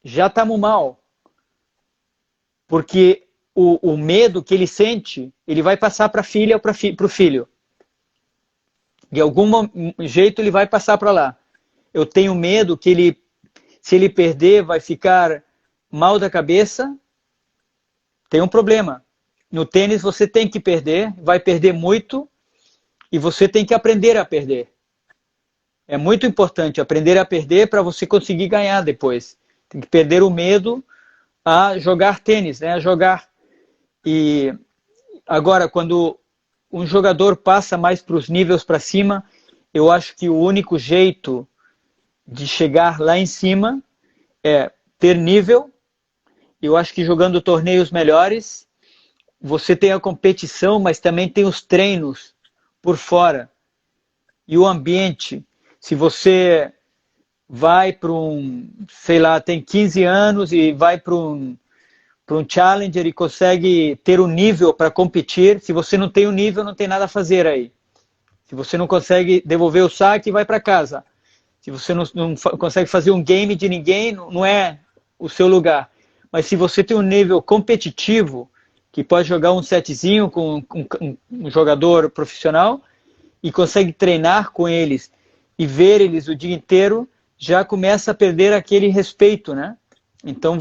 já estamos mal. Porque o medo que ele sente, ele vai passar para a filha ou para o filho. De algum jeito ele vai passar para lá. Eu tenho medo que se ele perder, vai ficar mal da cabeça. Tem um problema. No tênis você tem que perder, vai perder muito, e você tem que aprender a perder. É muito importante aprender a perder para você conseguir ganhar depois. Tem que perder o medo a jogar tênis, né? A jogar. E agora, quando um jogador passa mais para os níveis para cima, eu acho que o único jeito de chegar lá em cima é ter nível. Eu acho que jogando torneios melhores, você tem a competição, mas também tem os treinos por fora. E o ambiente. Se você vai para sei lá, tem 15 anos e vai para um challenger e consegue ter um nível para competir, se você não tem um nível, não tem nada a fazer aí. Se você não consegue devolver o saque, vai para casa. Se você não consegue fazer um game de ninguém, não é o seu lugar. Mas se você tem um nível competitivo, que pode jogar um setzinho com um jogador profissional e consegue treinar com eles e ver eles o dia inteiro, já começa a perder aquele respeito, né? Então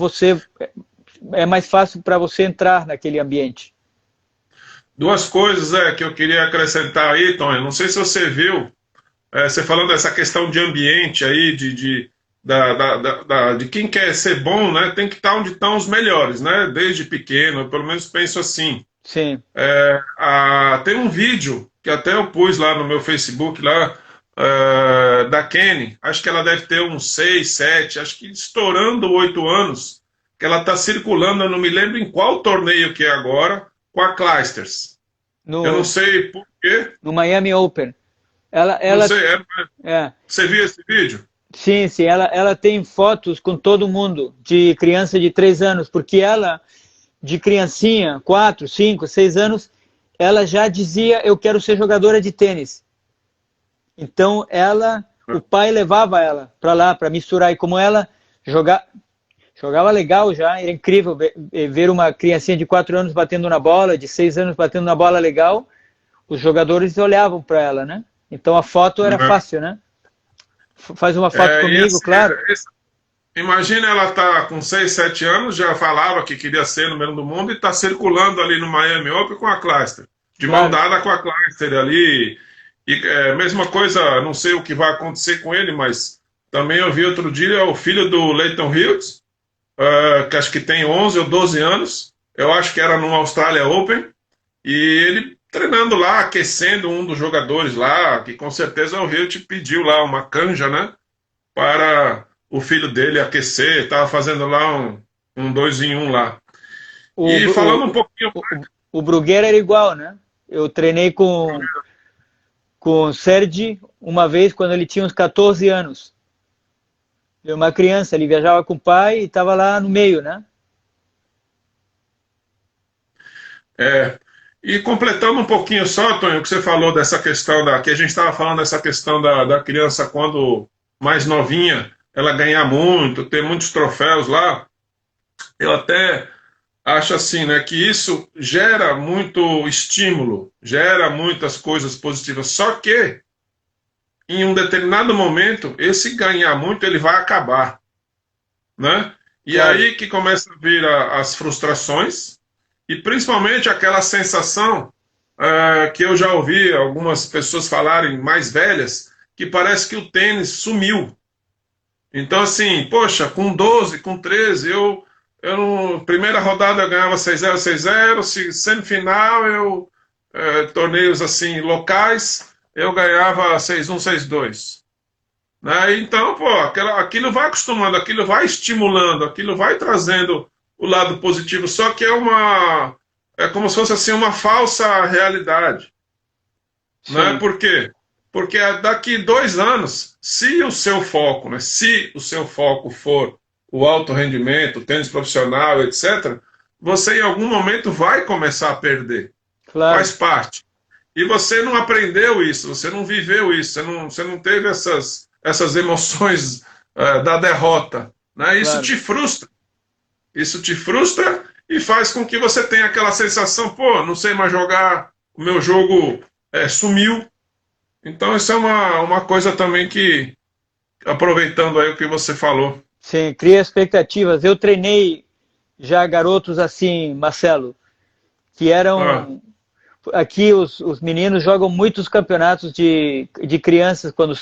é mais fácil para você entrar naquele ambiente. Duas coisas que eu queria acrescentar aí, Tony. Não sei se você viu, você falando dessa questão de ambiente aí, de quem quer ser bom, né? Tem que estar onde estão os melhores, né? Desde pequeno, eu pelo menos penso assim. Sim. Tem um vídeo que até eu pus lá no meu Facebook, lá, da Kenny. Acho que ela deve ter uns 6, 7, acho que estourando 8 anos, que ela está circulando, eu não me lembro em qual torneio que é agora, com a Clijsters. Eu não sei por quê. No Miami Open. Não sei, é. Você viu esse vídeo? Sim, sim. Ela tem fotos com todo mundo, de criança de 3 anos, porque ela, de criancinha, 4, 5, 6 anos, ela já dizia, eu quero ser jogadora de tênis. Então, o pai levava ela para lá, para misturar. E como ela jogava legal já, era incrível ver uma criancinha de 4 anos batendo na bola, de 6 anos batendo na bola legal, os jogadores olhavam para ela, né? Então a foto era fácil, né? Faz uma foto comigo, assim, claro. Imagina ela tá com 6, 7 anos, já falava que queria ser número do mundo e está circulando ali no Miami Open com a Clijsters. De mão dada com a Clijsters ali. E mesma coisa, não sei o que vai acontecer com ele, mas também eu vi outro dia o filho do Lleyton Hewitt, que acho que tem 11 ou 12 anos, eu acho que era no Australia Open, e ele treinando lá, aquecendo um dos jogadores lá, que com certeza o Hewitt pediu lá uma canja, né, para o filho dele aquecer, estava fazendo lá um 2 em 1 lá. E falando um pouquinho... O Bruguera era igual, né? Eu treinei com o Sergi uma vez quando ele tinha uns 14 anos. Uma criança, ele viajava com o pai e estava lá no meio, né? E completando um pouquinho só, Tonho, o que você falou dessa questão que a gente estava falando dessa questão da criança quando mais novinha, ela ganhar muito, ter muitos troféus lá, eu até acho assim, né, que isso gera muito estímulo, gera muitas coisas positivas, só que em um determinado momento, esse ganhar muito, ele vai acabar, né? E aí que começa a vir as frustrações, e principalmente aquela sensação que eu já ouvi algumas pessoas falarem, mais velhas, que parece que o tênis sumiu. Então, assim, poxa, com 12, com 13, primeira rodada eu ganhava 6-0, 6-0, semifinal, torneios assim, locais, eu ganhava 6-1, 6-2. Né? Então, pô, aquilo vai acostumando, aquilo vai estimulando, aquilo vai trazendo o lado positivo, só que é como se fosse assim, uma falsa realidade. Né? Por quê? Porque daqui 2 anos, se o seu foco, né, se o seu foco for o alto rendimento, o tênis profissional, etc., você em algum momento vai começar a perder. Claro. Faz parte. E você não aprendeu isso, você não viveu isso, você não teve essas emoções da derrota. Né? Isso te frustra. Isso te frustra e faz com que você tenha aquela sensação, pô, não sei mais jogar, o meu jogo sumiu. Então isso é uma coisa também que, aproveitando aí o que você falou. Sim, cria expectativas. Eu treinei já garotos assim, Marcelo, que eram... Aqui os meninos jogam muitos campeonatos de crianças quando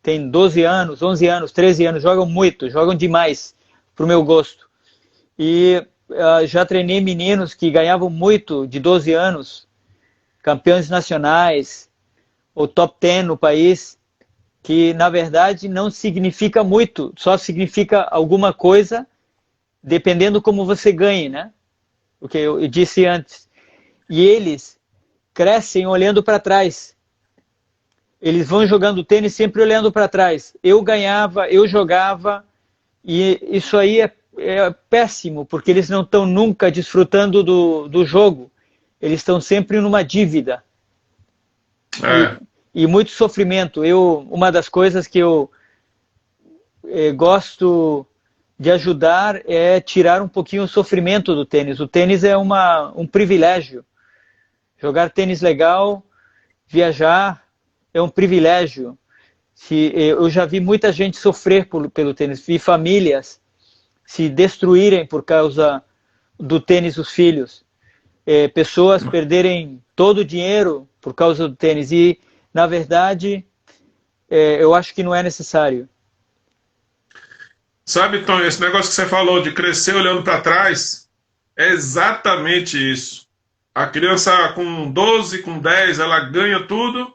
tem 12 anos, 11 anos, 13 anos, jogam demais, pro meu gosto. E já treinei meninos que ganhavam muito, de 12 anos, campeões nacionais, ou top 10 no país, que na verdade não significa muito, só significa alguma coisa, dependendo como você ganhe, né? O que eu disse antes. E eles crescem olhando para trás. Eles vão jogando tênis sempre olhando para trás. Eu ganhava, eu jogava, e isso aí é péssimo, porque eles não estão nunca desfrutando do jogo. Eles estão sempre numa dívida. E muito sofrimento. Uma das coisas que eu gosto de ajudar é tirar um pouquinho o sofrimento do tênis. O tênis é um privilégio. Jogar tênis legal, viajar, é um privilégio. Eu já vi muita gente sofrer pelo tênis, vi famílias se destruírem por causa do tênis, os filhos, pessoas perderem todo o dinheiro por causa do tênis, e na verdade eu acho que não é necessário. Sabe, Tom, esse negócio que você falou de crescer olhando para trás, é exatamente isso. A criança com 12, com 10, ela ganha tudo,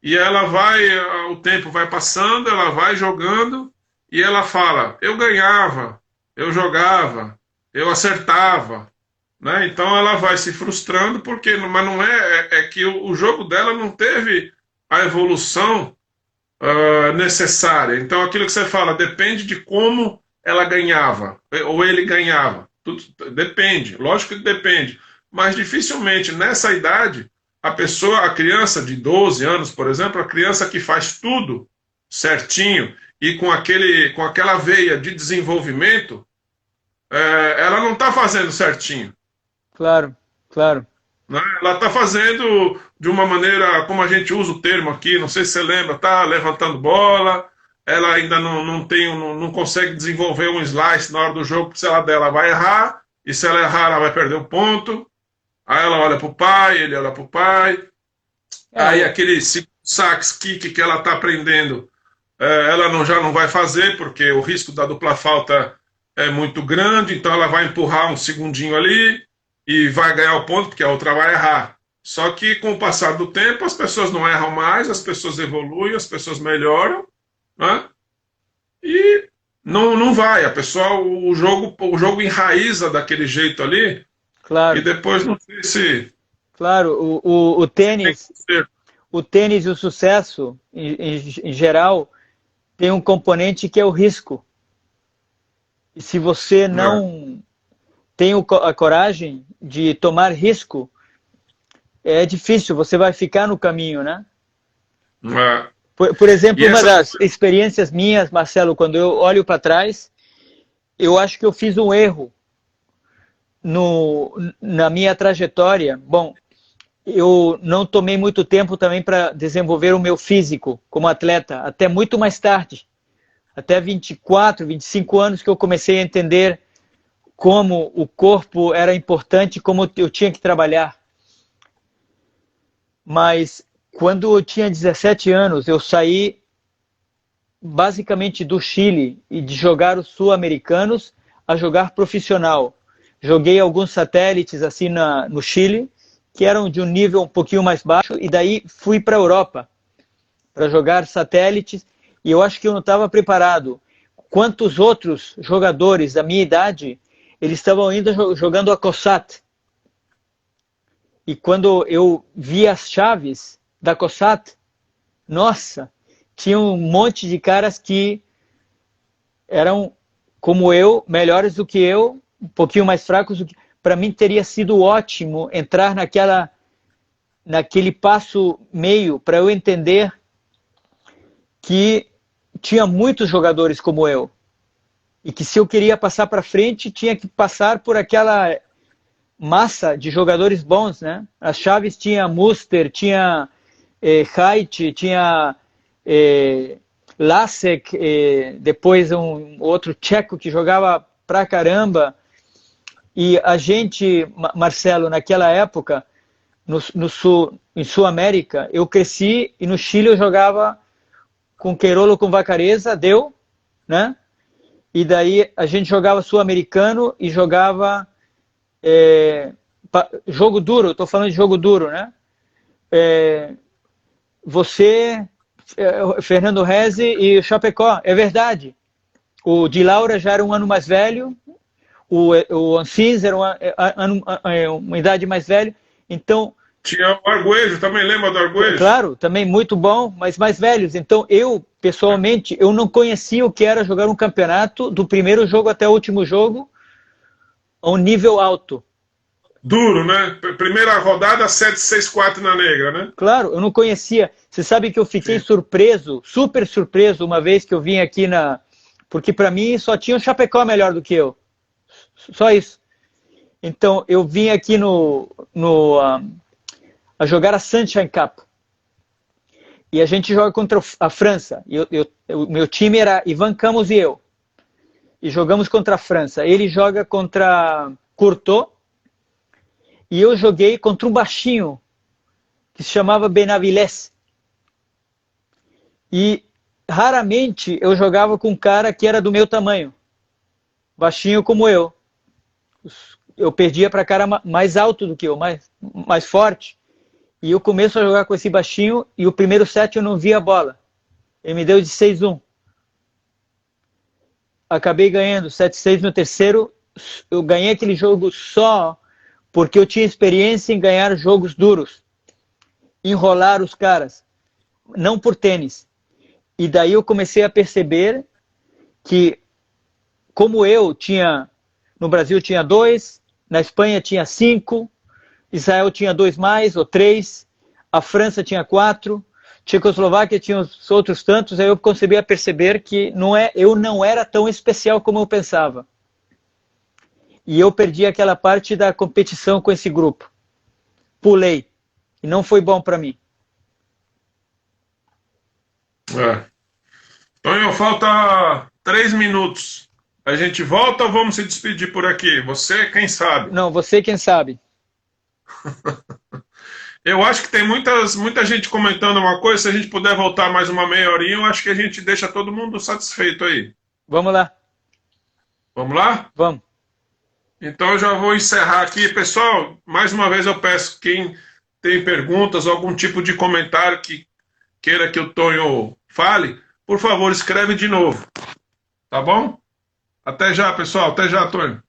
e ela vai, o tempo vai passando, ela vai jogando, e ela fala, eu ganhava, eu jogava, eu acertava, né? Então ela vai se frustrando, porque, mas não é que o jogo dela não teve a evolução necessária. Então aquilo que você fala depende de como ela ganhava, ou ele ganhava. Tudo, depende, lógico que depende. Mas dificilmente nessa idade, a criança de 12 anos, por exemplo, a criança que faz tudo certinho e com aquela veia de desenvolvimento, ela não está fazendo certinho. Claro, claro. Né? Ela está fazendo de uma maneira, como a gente usa o termo aqui, não sei se você lembra, tá levantando bola, ela ainda não consegue desenvolver um slice na hora do jogo, porque se ela der, ela vai errar, e se ela errar, ela vai perder o ponto. Aí ela olha pro pai, ele olha pro pai, aí aquele sax kick que ela está aprendendo, ela já não vai fazer, porque o risco da dupla falta é muito grande, então ela vai empurrar um segundinho ali, e vai ganhar o ponto, porque a outra vai errar. Só que com o passar do tempo, as pessoas não erram mais, as pessoas evoluem, as pessoas melhoram, né? E não vai. A pessoa, o jogo enraiza daquele jeito ali, Claro. e depois não sei se... Claro, o tênis e o sucesso, em geral, tem um componente que é o risco. E se você não tem a coragem de tomar risco, é difícil, você vai ficar no caminho, né? Por exemplo, uma das experiências minhas, Marcelo, quando eu olho para trás, eu acho que eu fiz um erro na minha trajetória. Bom, eu não tomei muito tempo também para desenvolver o meu físico como atleta, até muito mais tarde, até 24, 25 anos que eu comecei a entender como o corpo era importante, como eu tinha que trabalhar. Mas quando eu tinha 17 anos, eu saí basicamente do Chile e de jogar os sul-americanos a jogar profissional. Joguei alguns satélites assim no Chile, que eram de um nível um pouquinho mais baixo, e daí fui para a Europa para jogar satélites, e eu acho que eu não estava preparado. Quantos outros jogadores da minha idade, eles estavam ainda jogando a COSAT. E quando eu vi as chaves da COSAT, nossa, tinha um monte de caras que eram como eu, melhores do que eu, um pouquinho mais fracos do que... Para mim teria sido ótimo entrar naquele passo meio para eu entender que tinha muitos jogadores como eu. E que se eu queria passar para frente, tinha que passar por aquela massa de jogadores bons, né? As chaves tinha Muster, tinha Haidt, tinha Lasek, depois um outro tcheco que jogava pra caramba. E a gente, Marcelo, naquela época, em Sul-América, eu cresci e no Chile eu jogava com Queirolo, com Vacareza, deu, né? E daí a gente jogava sul-americano e jogava jogo duro, estou falando de jogo duro, né? Você, Fernando Reze e o Chapecó, é verdade. O Di Laura já era um ano mais velho, o Ancins era uma idade mais velha, então... Tinha o Arguejo, também lembra do Arguejo? Claro, também muito bom, mas mais velhos. Então eu, pessoalmente, eu não conhecia o que era jogar um campeonato do primeiro jogo até o último jogo a um nível alto. Duro, né? Primeira rodada, 7-6-4 na negra, né? Claro, eu não conhecia. Você sabe que eu fiquei surpreso, super surpreso, uma vez que eu vim aqui porque para mim só tinha o Chapecó melhor do que eu. Só isso. Então eu vim aqui a jogar a Sunshine Cup. E a gente joga contra a França. O meu time era Ivan Campos e eu. E jogamos contra a França. Ele joga contra Courtois. E eu joguei contra um baixinho que se chamava Benavilés. E raramente eu jogava com um cara que era do meu tamanho. Baixinho como eu. Eu perdia para cara mais alto do que eu, mais forte. E eu começo a jogar com esse baixinho e o primeiro set eu não vi a bola. Ele me deu de 6-1. Acabei ganhando 7-6 no terceiro. Eu ganhei aquele jogo só porque eu tinha experiência em ganhar jogos duros. Enrolar os caras. Não por tênis. E daí eu comecei a perceber que, como eu tinha, no Brasil tinha 2, na Espanha tinha 5, Israel tinha 2 mais, ou 3, a França tinha 4, Tchecoslováquia tinha os outros tantos, aí eu comecei a perceber que eu não era tão especial como eu pensava. E eu perdi aquela parte da competição com esse grupo. Pulei. E não foi bom para mim. Tonho, falta 3 minutos. A gente volta ou vamos se despedir por aqui? Você, quem sabe? Não, você quem sabe. Eu acho que tem muita gente comentando uma coisa. Se a gente puder voltar mais uma meia horinha, eu acho que a gente deixa todo mundo satisfeito aí. Vamos lá. Vamos lá? Vamos. Então eu já vou encerrar aqui. Pessoal, mais uma vez eu peço, quem tem perguntas, algum tipo de comentário que queira que o Tonho fale, por favor, escreve de novo. Tá bom? Até já, pessoal. Até já, Tonho.